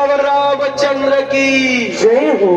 सियावर रामचंद्र की जय हो।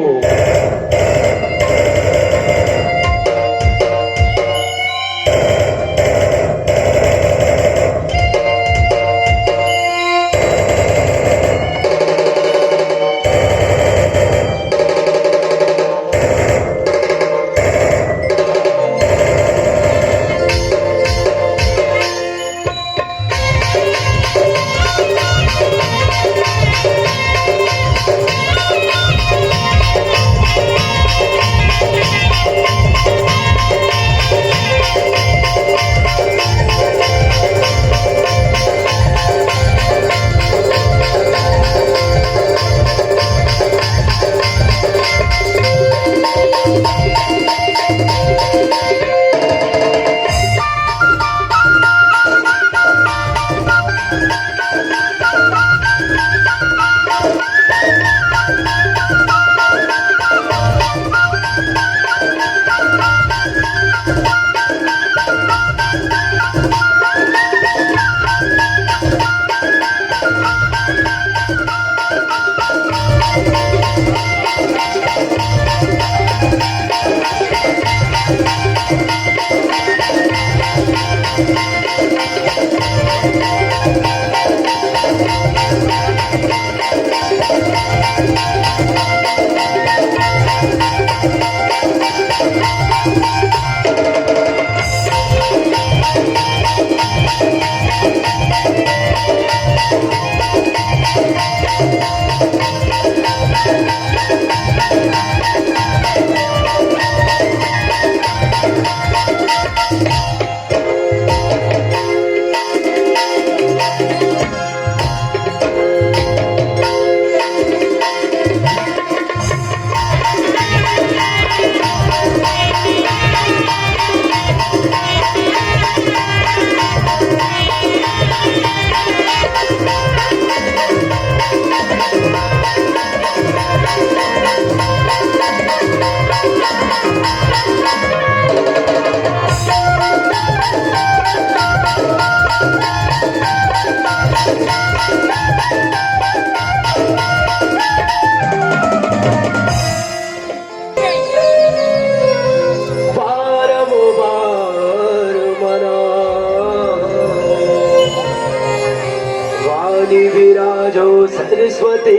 विराजो सरस्वती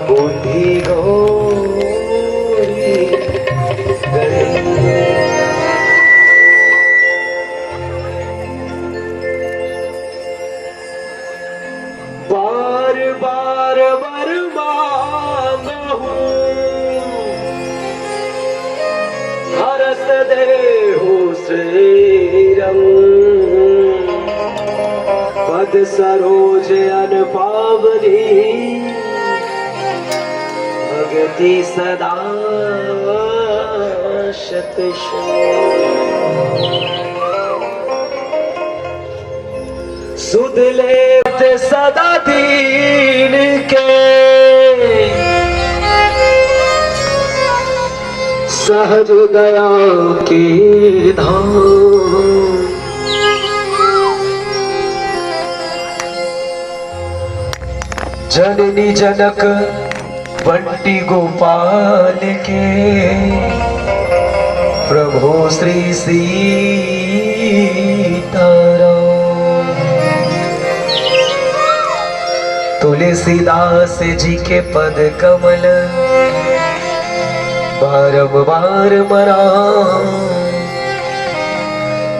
बुद्धि गौरी बार बार वर मांगहु हरस देहु श्रीरंग पद सरोज अनपावनी भगति सदा शत सुध लेत सदा दीन के सहज दया के धाम जननी जनक बंटी गोपाल के प्रभु श्री सीताराम तुलसीदास जी के पद कमल बारंबार मराम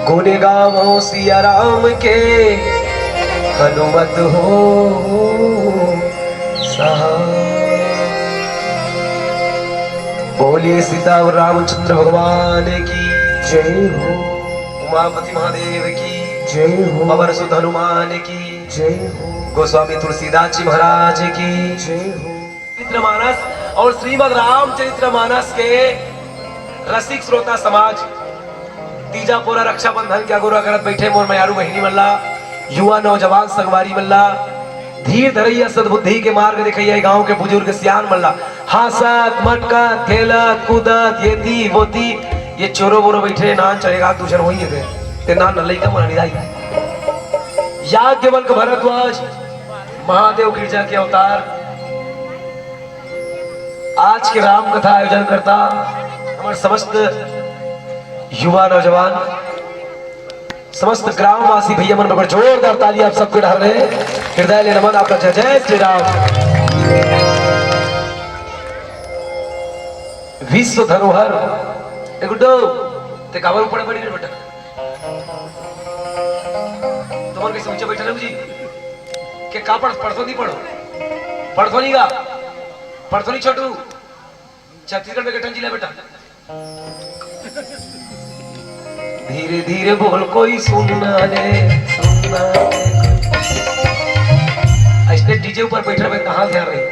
गुण गावो सिया राम के हनुमत हो बोलिए सीता और रामचंद्र भगवान की जय हो। उमापति महादेव की जय हो। पवन सुत हनुमान की जय हो। गोस्वामी तुलसीदास जी महाराज की जय हो। चरित्रमानस और श्रीमद रामचरित्रमानस के रसिक श्रोता समाज तीजा पूरा रक्षाबंधन के अगुरा करत बैठे मोर मयारू बहिनी मल्ला युवा नौजवान संगवारी मल्ला धीर धरैया सद्बुद्धि के मार्ग दिखैया गांव के बुजुर्ग सियान मल्ला हासत मटकत खेलत कूदत येती बोती ये चोरो बोरो बैठे नान चलेगा तुझर होई है ते नान नलई का मन निदाई याज्ञवल्क भरद्वाज महादेव गिरजा के अवतार आज के राम कथा आयोजन करता हमारे समस्त युवा नौजवान समस्त ग्रामवासी भैया मन पर जोरदार ताली आप सबके ढाल रहे हैं। हृदय ले नमन आपका जय जय श्री राम। विश्व धरोहर गुड्डो ते कावर ऊपर पड़ी बेटा तुम्हारे कैसे ऊंचे बैठे जी के का पढ़ो नहीं पढ़ो नहीं गा पढ़ो नहीं छोटू छत्तीसगढ़ में गठन जिला बेटा धीरे धीरे बोल कोई सुनना ले ऐसे डीजे ऊपर बैठे हुए कहां से आ रही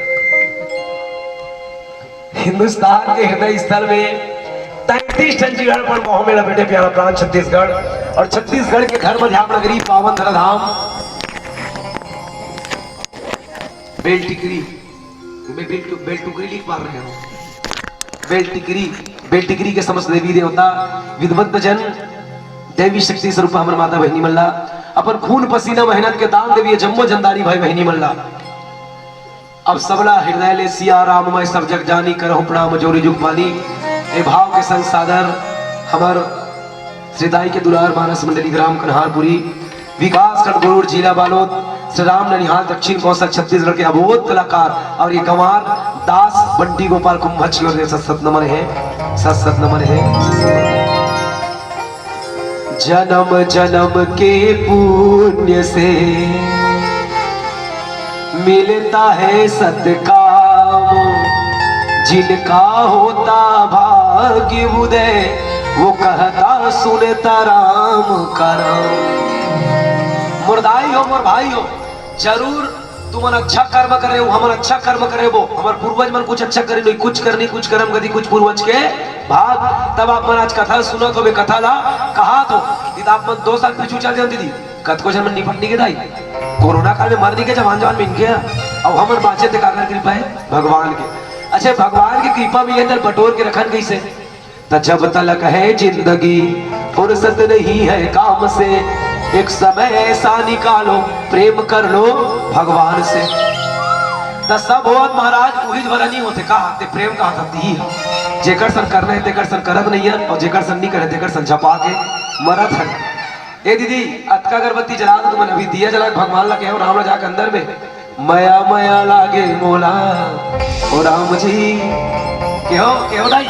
हिंदुस्तान के हृदय स्थल में 33 टन जिगड़ पर मोह मेला बेटे प्यारा प्रांत छत्तीसगढ़ और छत्तीसगढ़ के धर्म ध्यान नगरी पावन धराधाम बेलटिकरी बेलटुकरी लिख पा रहे हो बेलटिकरी के समस्त देवी देवता विद्वत जन देवी शक्ति स्वरूप हमर माता बहनी मल्ला अपन खून पसीना मेहनत के दान देवी जम्मो जंदारी भाई बहनी मल्ला अब सबला हृदय ले सिया राम मैं सब जग जानी करहु प्रणाम जोरी जुग मानी ए भाव के संग सादर हमर श्रीदाई के दुलार मानस मंडली ग्राम कन्हारपुरी विकास खंड गुरूर जिला बालोद श्री राम ननिहाल दक्षिण कौशल छत्तीसगढ़ के अबोध कलाकार और ये गंवार दास बंटी गोपाल कुंभच की सत नमन है सत नमन है। जन्म जन्म के पुण्य से मिलता है सत्काम जिनका होता भाग्य उदय वो कहता सुनता राम का नाम। मुर्दाई हो मोर भाई हो जरूर तुम अच्छा कर्म करे हो हम अच्छा कर्म करे वो हमारे पूर्वज मन कुछ अच्छा करे नहीं कुछ करनी कुछ कर्म गति कुछ पूर्वज के भाग तब आप मन आज कथा सुनो तो कथा ला कहा तो आप मन 2 साल पीछे चल जाती थी कत को जन्म निपटने के दाई कोरोना काल में मरने के जवान जवान मिल गया अब हम बाचे थे काकर कृपा है भगवान के। अच्छा भगवान की कृपा में ये बटोर के रखन कैसे तो जब तलक है जिंदगी फुर्सत नहीं है काम से एक समय ऐसा निकालो प्रेम कर लो भगवान से तो सब होत महाराज वही भरा नहीं होते कहा ते प्रेम कहा सकती ही जेकर सन करना है तेकर सन करत नहीं है और जेकर सन नहीं करे तेकर सन झपा के मरत है। ए दीदी अतका अगरबत्ती जला दो तुमने अभी दिया जला भगवान ला कहो राम जाके अंदर में मया मया लागे मोला ओ राम जी कहो दाई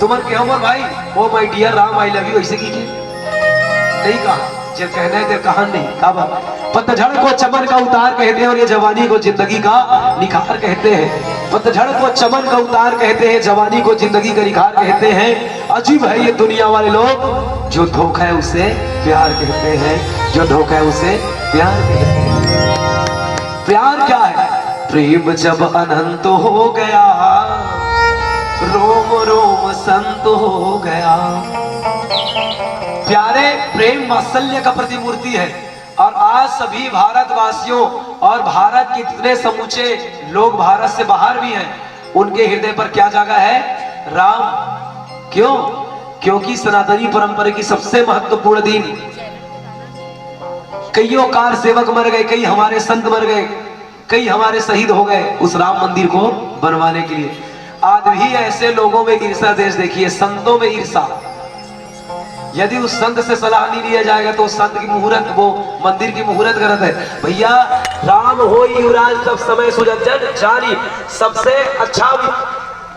तुमन कहो मोर भाई oh my dear Ram I love you ऐसे की नहीं कहा जो कहना है तेरे कहा नहीं कहा पतझड़ को चमन का उतार कहते हैं और ये जवानी को जिंदगी का निखार कहते हैं। पतझड़ को चमन का उतार कहते हैं जवानी को जिंदगी का निखार कहते हैं। अजीब है ये दुनिया वाले लोग जो धोखा है उसे प्यार कहते हैं जो धोखा है उसे प्यार कहते हैं। प्यार क्या है प्रेम जब अनंत हो गया रोम रोम संत हो गया। प्यारे प्रेम वात्सल्य का प्रतिमूर्ति है और आज सभी भारतवासियों और भारत के जितने समूचे लोग भारत से बाहर भी हैं उनके हृदय पर क्या जगह है राम। क्यों? क्योंकि सनातनी परंपरा की सबसे महत्वपूर्ण दिन कईयों कार सेवक मर गए कई हमारे संत मर गए कई हमारे शहीद हो गए उस राम मंदिर को बनवाने के लिए। आज भी ऐसे लोगों में ईर्षा देश देखिए संतों में ईर्षा। यदि उस संत से सलाह नहीं लिया जाएगा तो उस संत की मुहूर्त वो मंदिर की मुहूर्त गलत है। भैया राम हो युवराज तब समय सुजन जानी सबसे अच्छा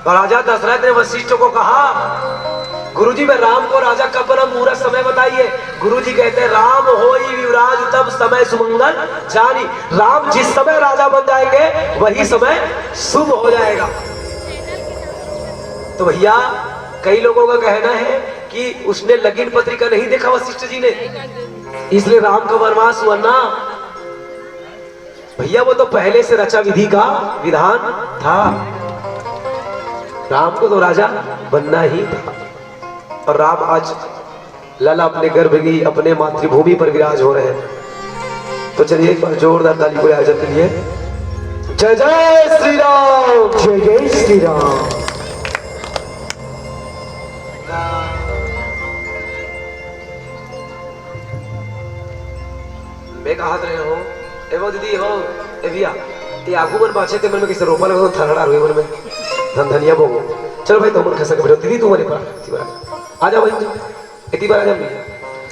राजा दशरथ ने वशिष्ठ को कहा गुरुजी मैं राम को राजा कब बना मुहूर्त समय बताइए। गुरुजी कहते हैं राम हो युवराज तब समय सुमंगल जानी। राम जिस समय राजा बन जाएंगे वही समय शुभ हो जाएगा। तो भैया कई लोगों का कहना है कि उसने लगीन पत्रिका नहीं देखा वशिष्ठ जी ने इसलिए राम का वनवास हुआ ना। भैया वो तो पहले से रचा विधि का विधान था। राम को तो राजा बनना ही था और राम आज लला अपने गर्भ की अपने मातृभूमि पर विराज हो रहे हैं। तो चलिए एक बार जोरदार ताली को आयोजन के लिए जय जय श्री राम जय जय श्री राम। मैं कहा रहे हो एवं दीदी हो ए भैया ये आगू मन बाचे ते मन में किसे रोपा लगा थरड़ा रोए मन में धन धनिया बोगो चलो भाई तो मन खसक बैठो दीदी तू मरे पर आ जाओ भाई इतनी बार आ जाओ भैया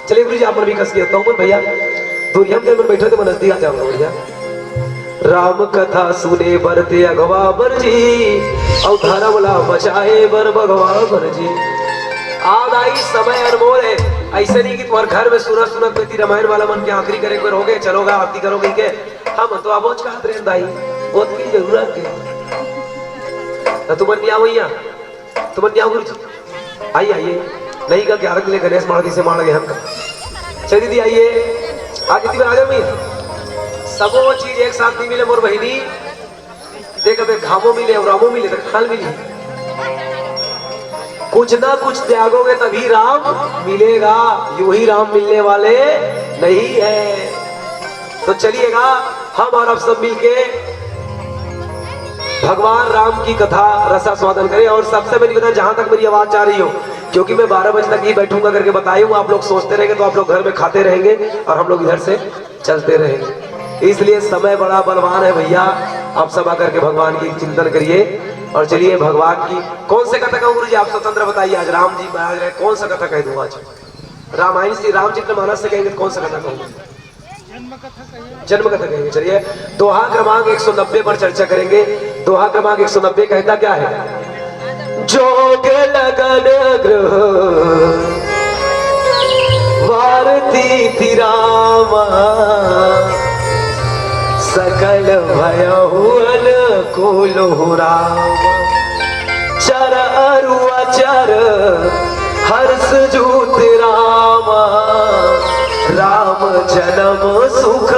चलिए गुरु जी आप मन भी कस के तो मन भैया दुनिया में मन बैठो तो मन नजदीक आ जाओ भैया राम कथा सुने बरते अगवा बर जी और धर्मला बचाए बर भगवा बर जी आज आई समय अनमोल है ऐसे नहीं कि तुम्हारे घर में सुनत सुनत में रामायण वाला मन के आखिरी करे हो गए चलोगा आरती करोगे के हम तो आबोज का हाथ रेंद आई बहुत की जरूरत है तुम नहीं आओ भैया तुम नहीं आओ गुरु जी आइए आइए नहीं का ग्यारह के लिए गणेश मार से मार गए हम का चल दीदी आइए आगे दी आ जाओ मैं सबो चीज एक साथ नहीं मिले मोर बहिनी देख अबे घामो मिले और रामो मिले तो खाल मिली कुछ ना कुछ त्यागोगे तभी राम मिलेगा यूं ही राम मिलने वाले नहीं है तो चलिएगा हम और आप सब मिलके भगवान राम की कथा रसास्वादन करें और सबसे पहले बता जहां तक मेरी आवाज जा रही हो क्योंकि मैं 12 बजे तक ही बैठूंगा करके बताई हूँ आप लोग सोचते रहेंगे तो आप लोग घर में खाते रहेंगे और हम लोग इधर से चलते रहेंगे इसलिए समय बड़ा बलवान है भैया आप सब आकर के भगवान की चिंतन करिए और चलिए भगवान की कौन से कथा कहूँ गुरु जी आप स्वतंत्र बताइए आज राम जी महाराज रहे कौन सा कथा कह दूँ आज रामायण से रामचरितमानस से कहेंगे कौन सा कथा कहूँ जन्म कथा कहेंगे चलिए दोहा क्रमांक 190 पर चर्चा करेंगे दोहा क्रमांक 190 कहता क्या है जोग लगन ग्रह वारती थी रामा सकल भयहुअन कुल राम चर अरु अचर हर्ष जूत रामा राम जन्म सुख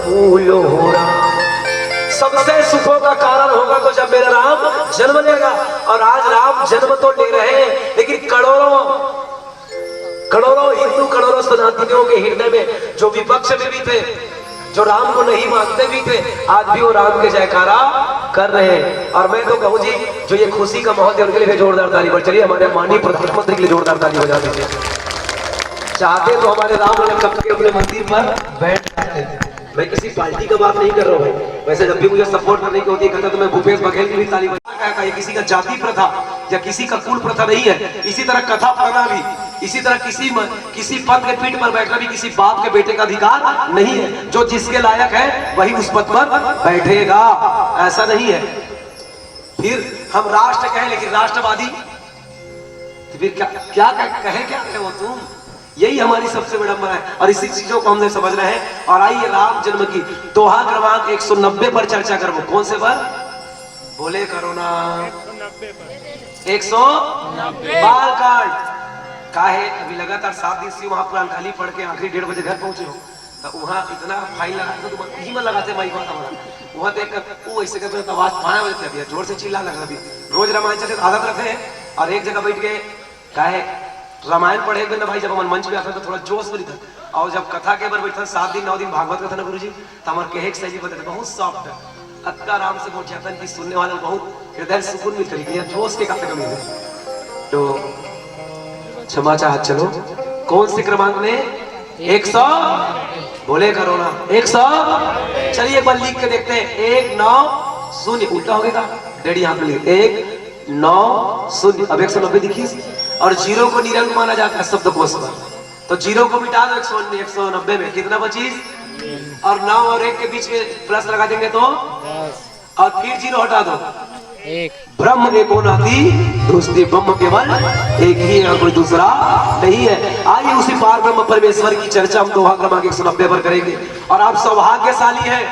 मूल हो राम सबसे सुखों का कारण होगा तो जब मेरा राम जन्म लेगा और आज राम जन्म तो ले रहे हैं लेकिन करोड़ों हिंदू करोड़ों सनातनियों के हृदय में जो विपक्ष में भी थे जो राम को नहीं मानते भी थे आज भी वो राम के जयकारा कर रहे हैं और मैं तो कहूँ जी जो ये खुशी का माहौल है उनके लिए जोरदार ताली बजाइए चलिए हमारे माननीय प्रधानमंत्री के लिए जोरदार ताली बजा दीजिए चाहते तो हमारे राम ने कब के अपने मंदिर पर बैठ जाते थे मैं किसी पार्टी का बात नहीं कर रहा हूँ भाई वैसे जब भी मुझे सपोर्ट करने की होती है तो मैं भूपेश बघेल की भी ताली बजा ये किसी का जाति प्रथा या किसी का कुल प्रथा नहीं है इसी तरह कथा पढ़ना भी इसी तरह किसी पद के पीठ पर बैठना भी किसी बाप के बेटे का अधिकार नहीं है जो जिसके लायक है वही उस पद पर बैठेगा ऐसा नहीं है फिर हम राष्ट्र कहें लेकिन राष्ट्रवादी तो फिर क्या कहे वो तुम यही हमारी सबसे विडंबना है और इसी चीजों को हमने समझना है और आइए राम जन्म की दोहा क्रमांक 190 पर चर्चा करो कौन से पर बोले करो ना 190 बाल कांड का है अभी लगातार 7 दिन से वहां पुरान काली पढ़ के आखिरी 1:30 बजे घर पहुंचे हो तो वहां इतना फाइन लगा तो ही में लगाते माइक वहां देख वो ऐसे करते आवाज 12 बजे तक जोर से चिल्ला लगा अभी रोज रामायण चलते आदत रखे हैं और एक जगह बैठ के का है रामायण पढ़ेंगे ना भाई जब हम मंच पे आता तो थोड़ा जोश में था और जब कथा के बार बैठा 7 दिन 9 दिन भागवत कथा ना गुरु जी तो हमारे कहे शैली बताते बहुत सॉफ्ट है अक्का राम से बहुत चेतन की सुनने वाले बहुत हृदय सुकून मिलता है जोश के कथा कमी है तो क्षमा चाहत चलो कौन से क्रमांक में 100 बोले करो ना 100 चलिए एक बार लिख के देखते हैं 190 उल्टा हो गया था रेडी यहाँ पे लिखे 190 अब 190 दिखिए और जीरो को निरंक माना जाता है शब्दकोश पर तो जीरो को मिटा दो 190 में कितना 25 और 9 और 1 के बीच में प्लस लगा देंगे तो और फिर जीरो हटा दो एक ब्रह्म एक नाती दूसरी ब्रह्म केवल एक ही है कोई दूसरा नहीं है आइए उसी पार ब्रह्म परमेश्वर की चर्चा हम दोहा क्रमांक 190 पर करेंगे और आप सौभाग्यशाली हैं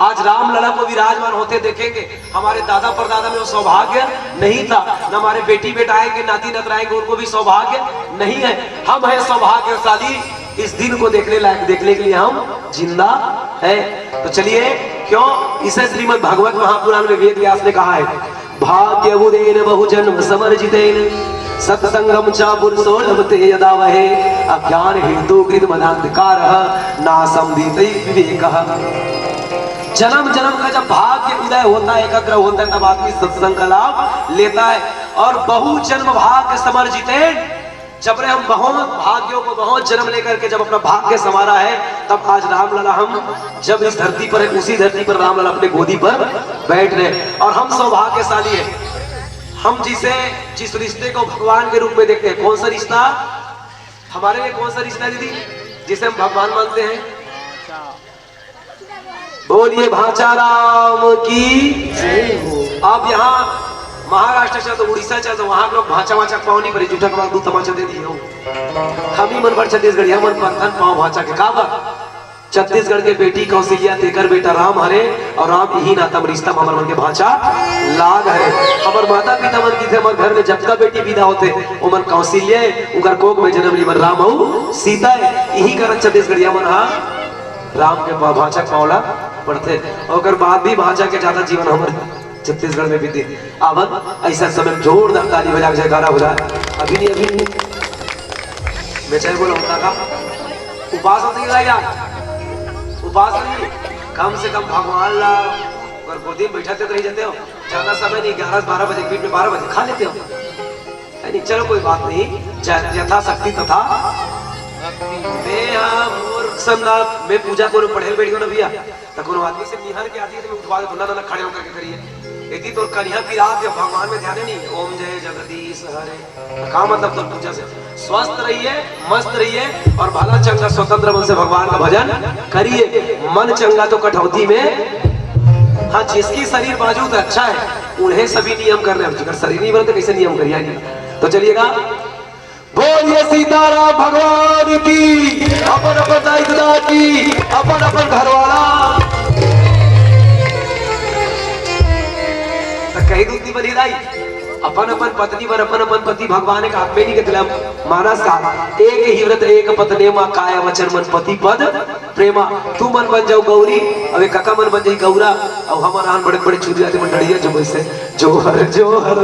आज राम लला को विराजमान होते देखेंगे हमारे दादा परदादा में वो सौभाग्य नहीं था न हमारे बेटी बेटा आएंगे नाती नतर आएंगे उनको भी सौभाग्य नहीं है हम हैं सौभाग्यशाली इस दिन को देखने के लिए हम जिंदा है तो चलिए क्यों इसे श्रीमद् भागवत महापुराण में वेद व्यास ने कहा है भाग्य उदेन बहुजन्म समर्जितेन सत्संगम च पुरुषो लभते यदा वहे अज्ञान हेतु कृत मदांधकार नासम दीतै विवेकः जन्म जन्म का जब भाग्य उदय होता है एकाग्र होता है तब आदमी सत्संग का लाभ लेता है और बहु जन्म भाग्य समर्जिते जब हम बहुत भाग्यों को बहुत जन्म लेकर के जब अपना भाग्य संवारा है, तब आज रामलला हम जब इस धरती पर है, उसी धरती पर रामलला अपने गोदी पर बैठ रहे। और हम सौभाग्यशाली है, हम जिस रिश्ते को भगवान के रूप में देखते हैं। कौन सा रिश्ता हमारे लिए, कौन सा रिश्ता है दीदी जिसे हम भगवान मानते हैं? बोलिए भांचा राम की जय हो। आप यहाँ महाराष्ट्र चल तो उड़ीसा चल तो वहां लोग भांचा वाचा पाँव नहीं पड़े, जूठा के बाद 2 तमाचा दे दिए हो। हम ही मन भर छत्तीसगढ़ मन पर पाँव भांचा के का बात। छत्तीसगढ़ के बेटी कौशल्या तेकर बेटा राम हरे, और राम यही नाता रिश्ता हमर मन के भांचा लाग हरे। हमर माता पिता मन की थे, हमर घर में जब का बेटी विदा होते उमन कौशल्या उनकर कोख में जन्म ली मन राम और सीता है। यही कारण छत्तीसगढ़िया मन हा राम के भांचा पावला पढ़ते। और बाद भी भांचा के ज्यादा जीवन हमारे छत्तीसगढ़ में बीती। आवत ऐसा समय जोरदार ताली बजा के जयकारा हो जाए। अभी नहीं मैं चाहे बोला होता का उपास होती है यार, उपास नहीं, कम से कम भगवान ला अगर गोदी में बैठाते तो रह जाते हो। ज्यादा समय नहीं, 11-12 बजे बीच में 12 बजे खा लेते हो नहीं। चलो कोई बात नहीं, यथाशक्ति तथा मैं पूजा को पढ़े बैठ गयो ना भैया, तो कोनो आदमी से निहर के आती है तो मैं उठवा देता ना खड़े होकर के करिए। यदि तो कन्या की रात या भगवान में ध्यान नहीं, ओम जय जगदीश हरे का मतलब तो पूजा से स्वस्थ रहिए, मस्त रहिए और भला चंगा स्वतंत्र मन से भगवान का भजन करिए। मन चंगा तो कटौती में। हाँ, जिसकी शरीर बाजू तो अच्छा है उन्हें सभी नियम कर रहे हैं, अगर शरीर नहीं बनते कैसे नियम करिए। तो चलिएगा, बोलिए सीताराम भगवान की, अपन अपन दायित्व की, अपन अपन घरवाला तो कही दूसरी बनी दाई अपन अपन पत्नी पर अपन अपन पति भगवान का आप नहीं कहते मानस का एक ही व्रत एक पत्नी माँ काय वचन मन पति पद प्रेमा। तू मन बन जाओ गौरी, अब काका मन बन जाई गौरा, और हमारा आन बड़े बड़े छुरी जाते मन डरिया जो वैसे जोहर जोहर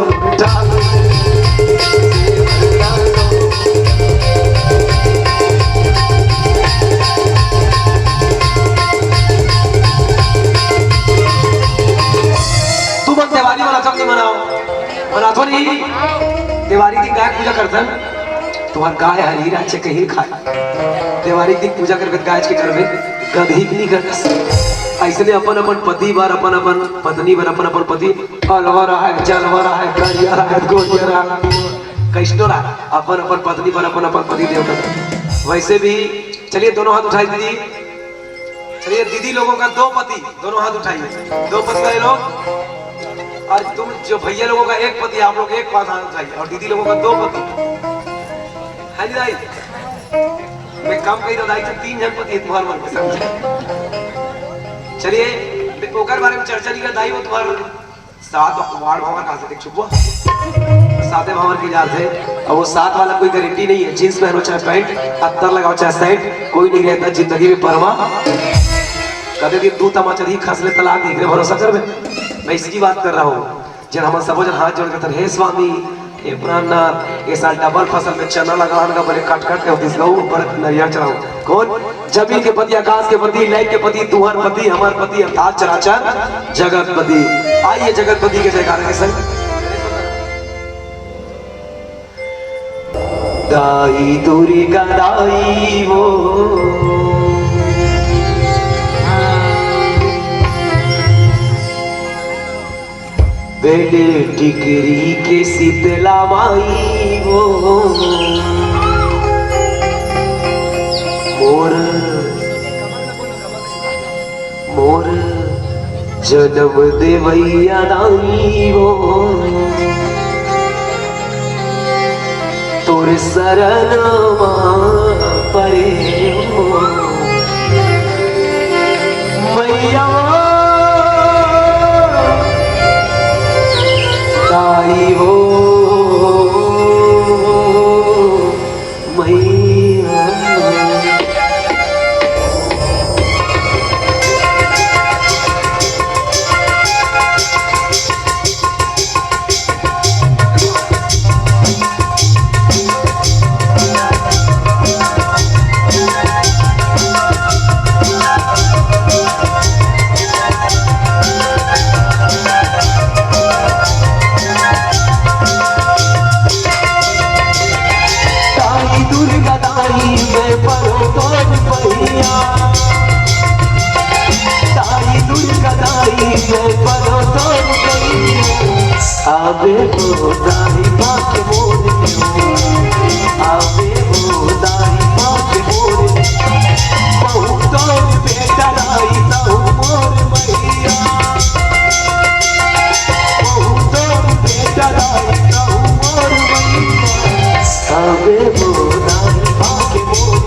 दिवाली मनातो नहीं मनातो नहीं। दिवाली दिन गाय पूजा करतन, तुम्हार गाय हरी राचे कहीं खाए। दिवाली दिन पूजा करके गाय के घर में गधी नहीं करत। ऐसे अपन अपन पति बार अपन अपन पत्नी बार अपन अपन पति अलवर है जलवर है करिया है गोलिया है कैस्टो रहा अपन अपन पत्नी बार अपन अपन पति देव करत। वैसे भी चलिए दोनों हाथ उठाई दीदी, चलिए दीदी लोगों का 2 पति, दोनों हाथ उठाइए। 2 पति वाले लोग, और तुम जो भैया लोगों का 1 पति, आप लोग 1 पास आना चाहिए, और दीदी लोगों का 2 पति है दाई। मैं कम कही दाई तो 3 जन पति तुम्हारे मन के समझे। चलिए ओकर बारे में चर्चा नहीं कर दाई, वो तुम्हारे 7 वार्ड भवन कहां से देख चुप 7 भवन की याद है। और वो 7 वाला कोई गारंटी नहीं है, जींस पहनो चाहे पैंट, अत्तर लगाओ चाहे शर्ट, कोई नहीं रहता जिंदगी में परवाह। कभी भी 2 तमाचा ही खसले तलाक नहीं भरोसा कर। मैं इसकी बात कर रहा हूँ जब हम सब जन हाथ जोड़ कर हे स्वामी हे प्राणनाथ, ये साल डबल फसल में चना लगाने का बड़े काट काट के बड़े नरिया चढ़ाओ। कौन? जमीन के पति, आकाश के पति, लाइट के पति, तुहर पति, हमार पति अर्थात चराचर जगतपति। आइए जगतपति के जयकारे के संग दाई दुर्गा दाई वो बेले टिकरी के शीतला माई वो मोर मोर जन्म देवैया दाई वो तोर शरण परे हो मैया दाई हो मैया। आवे हो दाई बाके मोर आवे हो दाई बाके मोर बहुतों बेटा लाई ताऊ मोर मैया बहुतों बेटा लाई ताऊ मोर मैया आवे हो दाई बाके मोर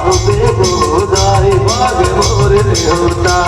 आवे हो दाई बाके मोर होता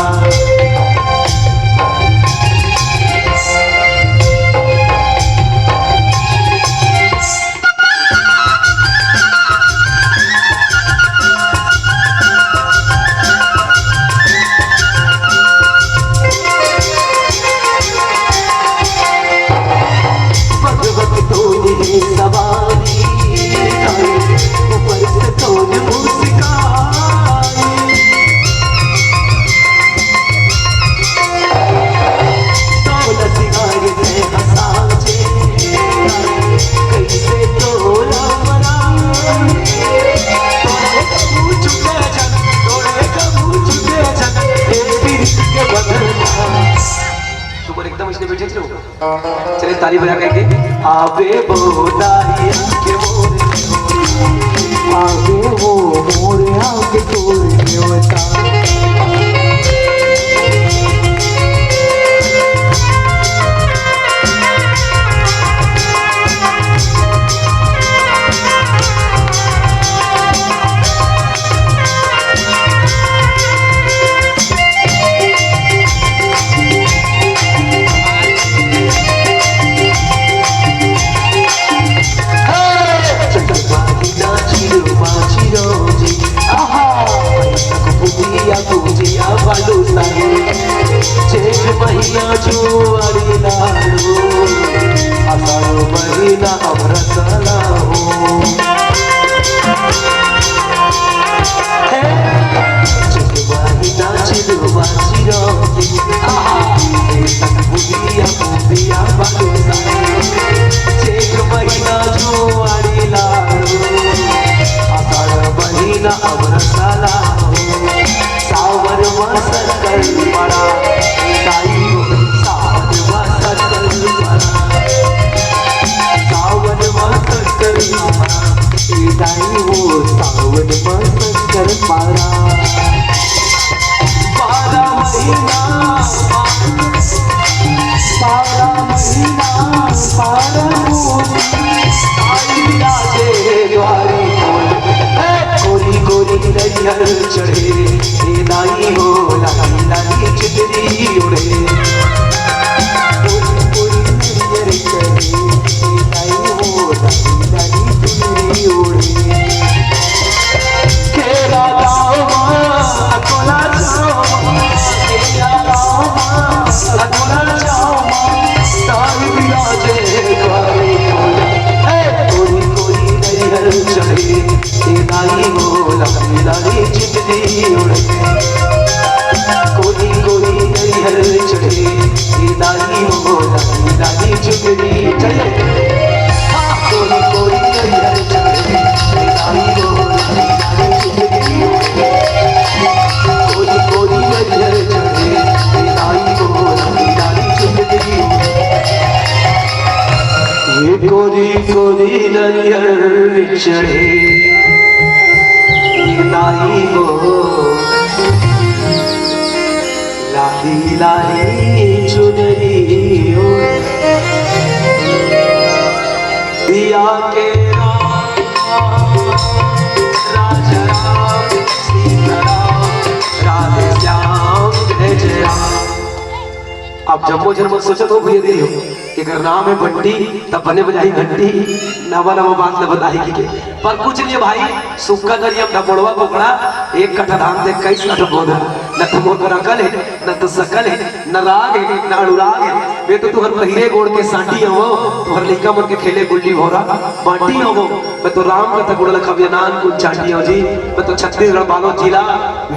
चलिए ताली बजा करके आवे बोदाई के मोरे आवे वो मोरे आके तोरे होता मैया जुआरी लाडू असार महीना अमृतला हो महीना चिलवा चिरोजी बुदिया बुदिया बालू चेक महीना जुआरी लाडू असार महीना अमृतला हो सावर मसकर पड़ा सावन मसकर पारा पारा महीना पारा महीना पारा द्वारी गोरी गोरी नरियर चढ़े नाई हो लाली लाली चितरी उड़े गोरी गोरी नरियर चढ़े नाई हो लाली लाली चितरी उड़े गोरी गोरी नरियर चढ़े नाई हो लाली लाली चुनरी हो दिया के राजा राम सीता राम राधे श्याम जय जय राम। अब जम्मो जन्म सोचत हो भैया दिल हो कि नाम है बंटी तब बने बजाई घंटी नवा नवा बात न बताई के पर कुछ नहीं भाई सुक्का करियम न बड़वा पकड़ा एक कट्ठा धान दे कई कट्ठा बोधा न तो मोर रकल है न तो सकल है न राग है न अनुराग है वे तो तुहर पहिरे गोड़ के सांटी हो तुहर लइका मन के खेले गुल्ली भोरा बांटी हो मैं तो राम का गुड़ लखबियनान कुछ चाटी हो जी मैं तो छत्तीसगढ़ बालोद जिला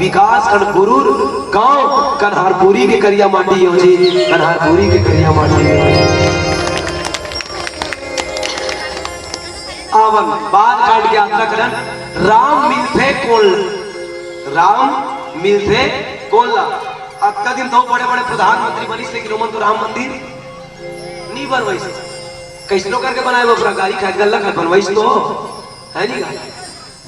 विकास खंड गुरूर गांव कन्हारपुरी के करिया माटी हो जी कन्हारपुरी के करिया माटी आवन बात काट के यात्रा करन राम मिलथे कोल राम मिलथे कोला अक्का दिन दो बड़े बड़े प्रधानमंत्री बनी लेकिन ओमन तो राम मंदिर नहीं बनवाइस कैसनो करके बनाए वो अपना गाड़ी खरीद गल्ला खरीद बनवाइस तो है नहीं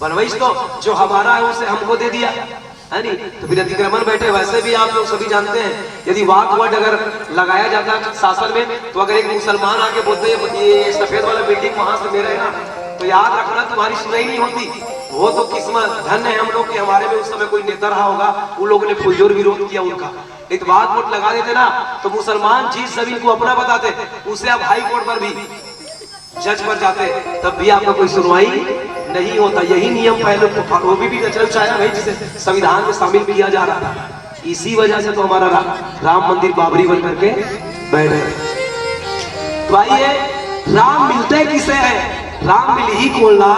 बनवाइस तो जो हमारा है उसे हमको दे दिया है नहीं। तो फिर अतिक्रमण बैठे वैसे भी आप लोग सभी जानते हैं यदि वाक वर्ड अगर लगाया जाता है शासन में तो अगर एक मुसलमान आके बोलते हैं ये सफेद वाला बिल्डिंग वहां से मेरा है ना तो याद रखना तुम्हारी सुनाई नहीं होती। वो तो किस्मत धन्य है हम लोग कि हमारे में उस समय कोई नेता रहा होगा उन लोगों ने फुलजोर विरोध किया उनका। एक वाक वोट लगा देते ना तो मुसलमान जिस जमीन को अपना बताते उसे आप हाई कोर्ट पर भी जज पर जाते तब भी आपका कोई सुनवाई नहीं होता। यही नियम पहले वो भी रचना चाहे भाई जिसे संविधान में शामिल किया जा रहा था। इसी वजह से तो हमारा राम मंदिर बाबरी बन करके बैठे। तो आइए राम मिलते किसे है राम मिल ही कोला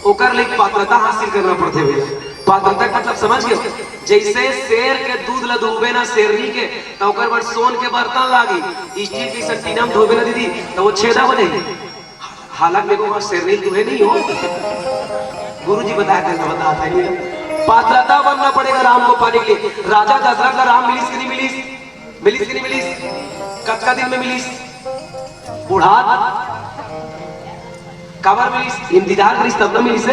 ओकर लेके पात्रता हासिल करना पड़ते भैया। पात्रता का मतलब समझ गए जैसे शेर के दूध ला धोबे ना शेरनी के तो ओकर बाद सोन के बर्तन लागी स्टील की संटीना में धोबे ना दीदी तो वो छेदा बने। हालांकि मेरे को शेरनी दुहे नहीं हो गुरुजी बताया था बताता है पात्रता बनना पड़ेगा राम को पाने के लिए। राजा दशरथ का राम मिलिस कि नहीं मिलिस मिलिस कि नहीं मिलिस कतका दिन में मिलिस बुढ़ा कबर मिलिस इंतजार करिस तब न मिलिस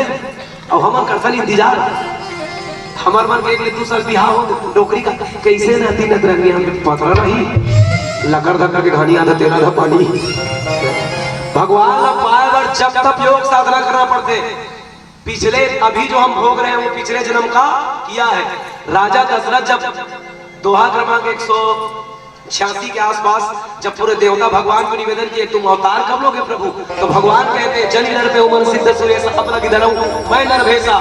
और हमन करथन इंतजार हमार मन के एक ले 2 साल बिहार हो नौकरी का कैसे रहती नतरंगी हम पत्र नहीं लकर धक्का के घानी आधा तेरा था पानी। भगवान ला पाए बार जब तक योग साधना करना पड़ते पिछले अभी जो हम भोग रहे हैं वो पिछले जन्म का किया है। राजा दशरथ जब दोहा क्रमांक 186 के आसपास जब पूरे देवता भगवान को निवेदन किए तुम अवतार कब लोगे प्रभु तो भगवान कहते जन नर पे उमन सिद्ध सुरेश अपना गिधरऊ मैं नर भेसा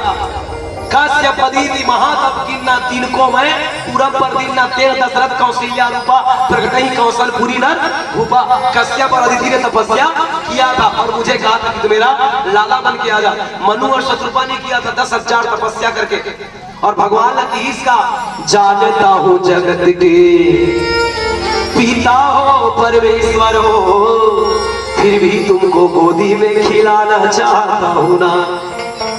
कस्य पदीति महातप किन्ना तिनको मैं पूरा पर दिन्ना तेर दशरथ कौशल्या रूपा प्रगटई कौशलपुरी नर भूपा कश्यप और अदिति ने तपस्या किया था और मुझे कहा था कि मेरा लाला बन के आ जा। मनु और शत्रुपा ने किया था 10,000 तपस्या करके और भगवान इसका जानता हूँ जगत के पिता हो परमेश्वर हो फिर भी तुमको गोदी में खिलाना चाहता हूँ ना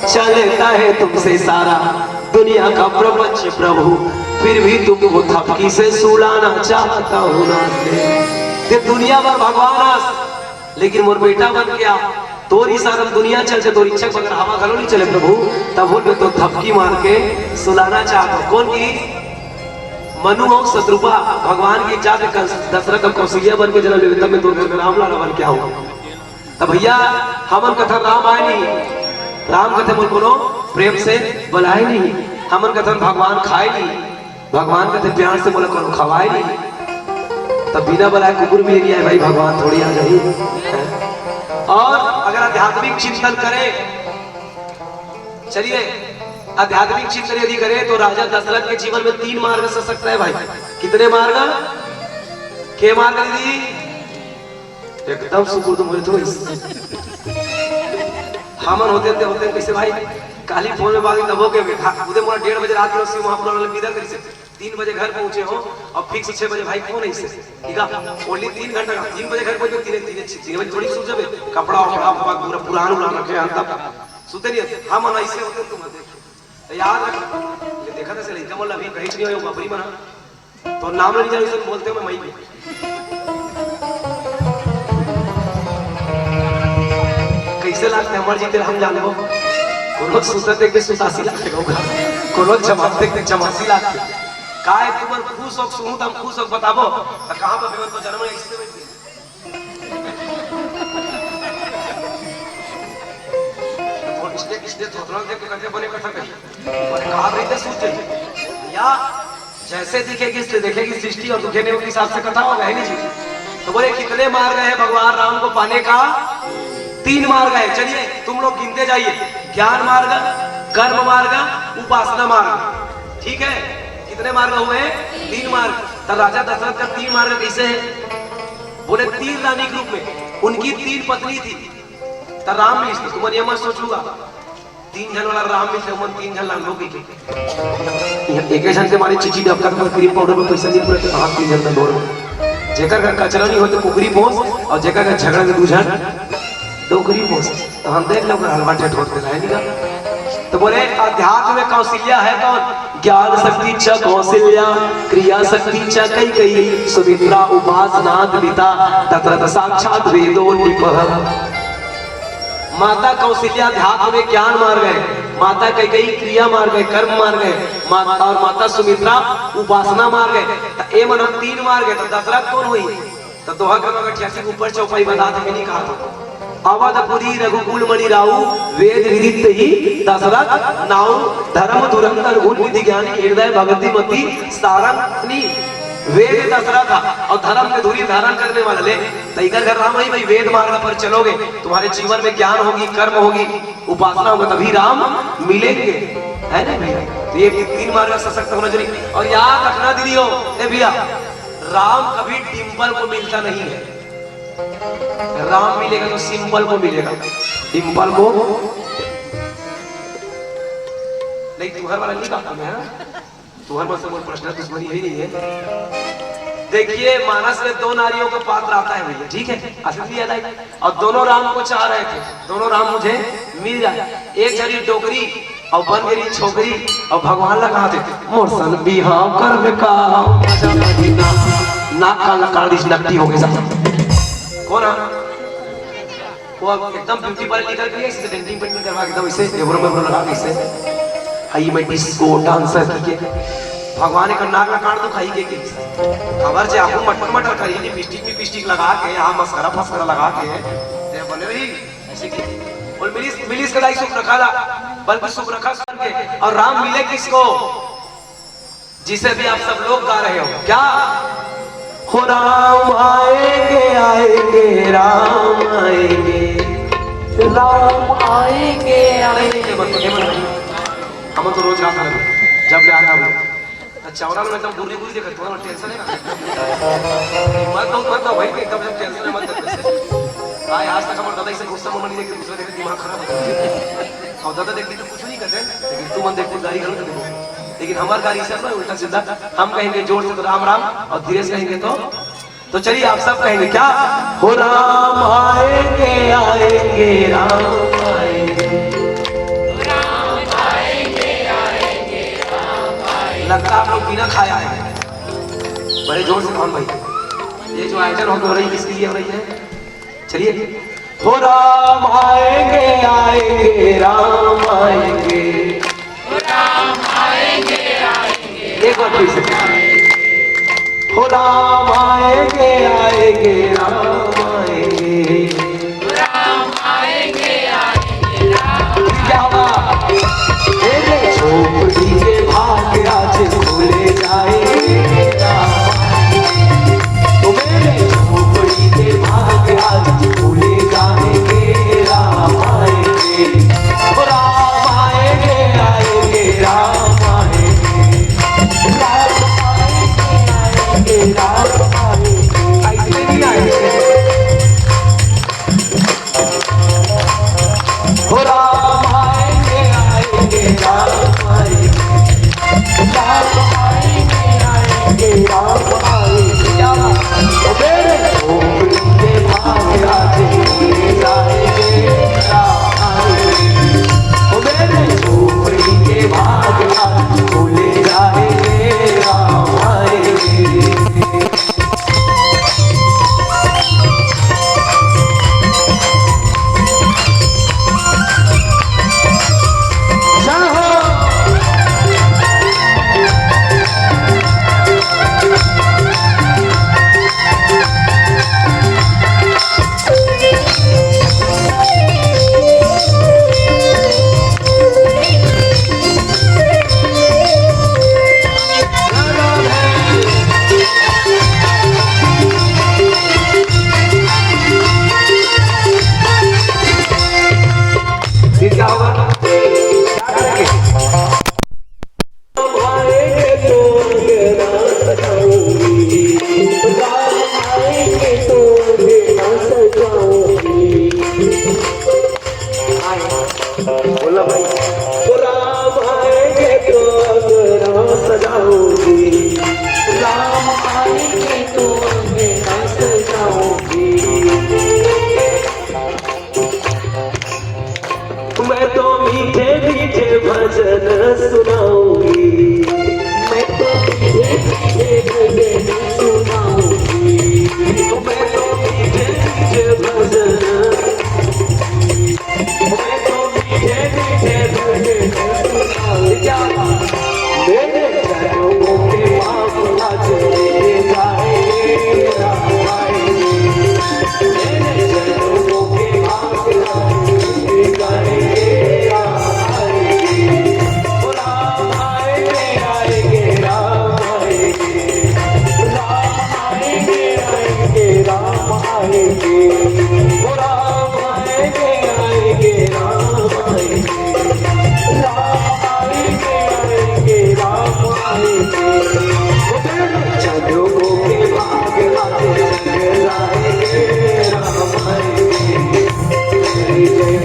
चलता है तुमसे सारा दुनिया का प्रपंच प्रभु फिर भी तुमको थपकी से सुलाना चाहता हूँ ना ते दुनिया भर भगवान लेकिन मोर बेटा बन गया तोरी सारा दुनिया चल से तोरी इच्छा बगैर हवा घलो नहीं चले प्रभु तब बोल तो थपकी मार के सुलाना चाहता कौन की मनु और शत्रुपा भगवान की इच्छा से दशरथ और कौशल्या बन के जन्म लेवे तब में तो घर में राम लाला बन के आऊँ तब भैया हमन कथा राम आए नहीं राम कथे बोल बोलो प्रेम से बुलाए नहीं हमन कथन भगवान खाए नहीं भगवान कथे प्यार से बोला करो खवाए नहीं तब बिना बुलाए कुकुर भी नहीं आए भाई भगवान थोड़ी आ जाइए। और अगर आध्यात्मिक चिंतन करें चलिए आध्यात्मिक चिंतन यदि करें तो राजा दशरथ के जीवन में 3 मार्ग से सकता है भाई। कितने मार्ग के मार्ग दीदी एकदम सुकुर तुम बोले तो हमन होते कैसे भाई काली फोन में बागी तबो के उधर मोरा 1:30 बजे रात में वहां पूरा विदा करी से 3 बजे घर पहुंचे हो और फिक्स 6 बजे भाई फोन ऐसे ठीक है ओनली 3 घंटा का 3 बजे घर पहुंचे 3 बजे थोड़ी सो जाबे कपड़ा वपड़ा पूरा पुरान उड़ा रखे अंत सुते नहीं हम ऐसे होते तुम देख याद रख ये देखा था से लड़का बोला अभी कहीं नहीं हो बबरी बना तो नाम नहीं जाने से बोलते हो मैं मई कैसे लागते हमारे जीते हम जानो कोनो सुसते के 87 लाख होगा कोनो जमाते के 84 लाख काय तुमर खुश हो सुनु त हम खुश हो बताबो त कहां पर भगवान को जन्म ऐसे बैठे और इसलिए थोड़ा देख करके बने कथा कही और कहा रहते सोचे या जैसे दिखेगी इससे देखेगी सृष्टि और दुखेने के हिसाब से कथा होगा है नहीं जी। तो बोले कितने मार्ग है भगवान राम को पाने का 3 मार्ग है। चलिए तुम लोग गिनते जाइए ज्ञान मार्ग कर्म मार्ग उपासना मार्ग ठीक है कितने मार्ग हुए 3 मार्ग। तो राजा दशरथ का 3 मार्ग कैसे है बोले 3 रानी के रूप में उनकी 3 पत्नी थी तो राम मिली तुम ये मत सोचूंगा 3 जन वाला राम मिलते मन 3 जन लान लोग एक जन से हमारी चिची डबका क्रीम पाउडर में पैसा नहीं पूरे हाथ 3 जन का दौड़ जेकर का कचरा नहीं होते कुकरी पहुंच और जेकर का झगड़ा के 2 जन डोकरी पहुंच तो हम देख लो हलवा ठेठ होते रहे नहीं तो बोले अध्यात्म में कौशल्या है कौन? ज्ञान शक्ति च कौशल्या, क्रिया शक्ति च कैकेयी, सुमित्रा उपासना पिता तत्र साक्षात वेदो निपः। माता कौशल्या अध्यात्म में ज्ञान मार गए, माता कैकेयी क्रिया मार गए, कर्म मार गए, माता और माता सुमित्रा उपासना मार गए। तो ए मन 3 मार गए, तो दशरथ कौन हुई? तो दोहा का 88 ऊपर चौपाई बता थे नहीं कहा था। अवधपुरी रघुकुल मणि राहु वेद विदित ही दशरथ नाउ धर्म धुरंधर गुण विधि ज्ञानी हृदय भगति मति सारंगनी। वेद दशरथ था और धर्म के धुरी धारण करने वाला ले तैगर कर राम भाई वेद मार्ग पर चलोगे तुम्हारे जीवन में ज्ञान होगी, कर्म होगी, उपासना होगा, तभी राम मिलेंगे, है ना भैया? तो ये 3 मार्ग सशक्त होना चाहिए। और याद रखना दीदी हो ए भैया, राम कभी डिंपल को मिलता नहीं है। राम मिलेगा तो सिंपल को मिलेगा, डिंपल को नहीं। तुहर वाला नहीं कहा मैं, तुहर में सब प्रश्न दुश्मनी ही नहीं है। देखिए मानस में 2 नारियों का पात्र आता है भैया, ठीक है, असली याद आई। और दोनों राम को चाह रहे थे, दोनों राम मुझे मिल जाए। एक जरी डोगरी और बन गई छोकरी और भगवान लगा थे मोर सन बिहाव कर का नाक का लकाड़ी नकटी हो गई सब। कौन है वो? एकदम ब्यूटी पार्लर निकल गई, इससे डेंटिंग पेंटिंग करवा के एकदम इसे एब्रो में एब्रो लगा के इसे हाई में डिस्को डांसर की के भगवान का नाक काट दो खाई के खबर से आपको मटर मटर करी लिपस्टिक लगा के यहाँ मस्करा फस्करा लगा के ये बोले भाई ऐसे की और मिलिस कदाई सुख रखा ला, बल्कि सुख रखा सुन के। और राम मिले किसको? जिसे भी आप सब लोग गा रहे हो क्या? हो राम आएंगे आएंगे राम आएंगे, राम आएंगे आएंगे। हम तो रोज गाता है जब ले आना बोले चौरा में एकदम बुरी बुरी देखा तुम्हारा टेंशन है मत भाई एकदम टेंशन है मत। आज तक हमारे दादा से गुस्सा में नहीं देखे, दूसरे देखे दिमाग खराब होता है। और दादा देखते तो कुछ नहीं करते, लेकिन तू मन देखते गाड़ी घर देखो, लेकिन हमारी गाड़ी से उल्टा सीधा हम कहेंगे जोर से तो राम राम और धीरे से कहेंगे तो चलिए आप सब कहेंगे क्या? हो राम आएंगे आएंगे राम आएंगे, राम आएंगे आएंगे राम आएंगे। लगता आप लोग बिना खाए आए हैं बड़े जोर से। कौन भाई ये जो आयोजन हो रही है किसके लिए हो रही है? चलिए हो राम आएंगे आएंगे राम आएंगे, राम आएंगे आएंगे। एक बार फिर से हो राम आएंगे आएंगे राम आएंगे, राम आएंगे आएंगे राम। क्या हुआ? मेरे झोपड़ी के भाग आज खुले जाएंगे राम आएंगे, तो मेरे झोपड़ी के भाग आज खुले जाएंगे राम आएंगे, राम आएंगे आएंगे राम आएंगे, राम आएंगे आएंगे राम आएंगे। ऐसे नहीं आएंगे भजन सुनाऊंगी, मैं तो मीठे मीठे भजन सुनाऊंगी, मैं तो मीठे मीठे भजन, मैं तो मीठे मीठे भजन सुनाऊंगी। मेरे चरणों के मामला चले जाएंगे राम आएंगे, मेरे चरणों के मामला चले जाएंगे राम आएंगे, ओ राम आएंगे आएंगे राम आएंगे, राम आएंगे आएंगे राम आएंगे, ओ राम आएंगे आएंगे राम आएंगे, राम आएंगे आएंगे राम आएंगे, चंद्रों के भाग आते चले जाएंगे राम आएंगे, जय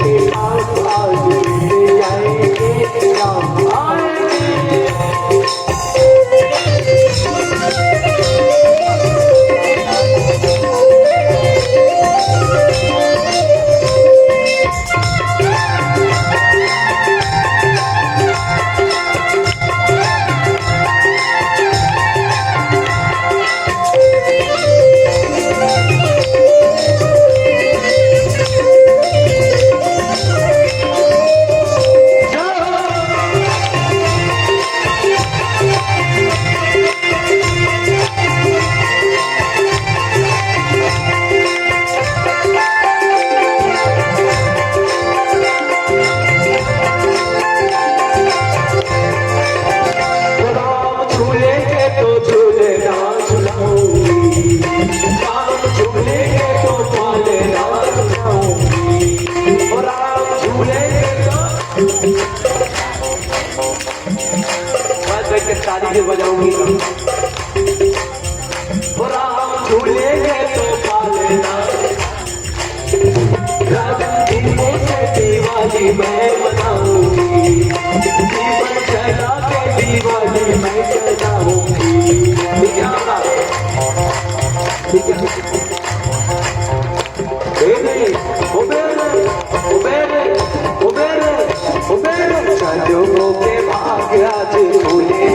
के पास आज बीते जाएंगे राम आएंगे। ताली से बजाऊंगी, राम झूलेंगे तो पालेना, दिनों से दिवाली मैं मनाऊंगी, दीपक जला के दिवाली मैं जलाऊंगी। चंद्रों के भाग आज झूले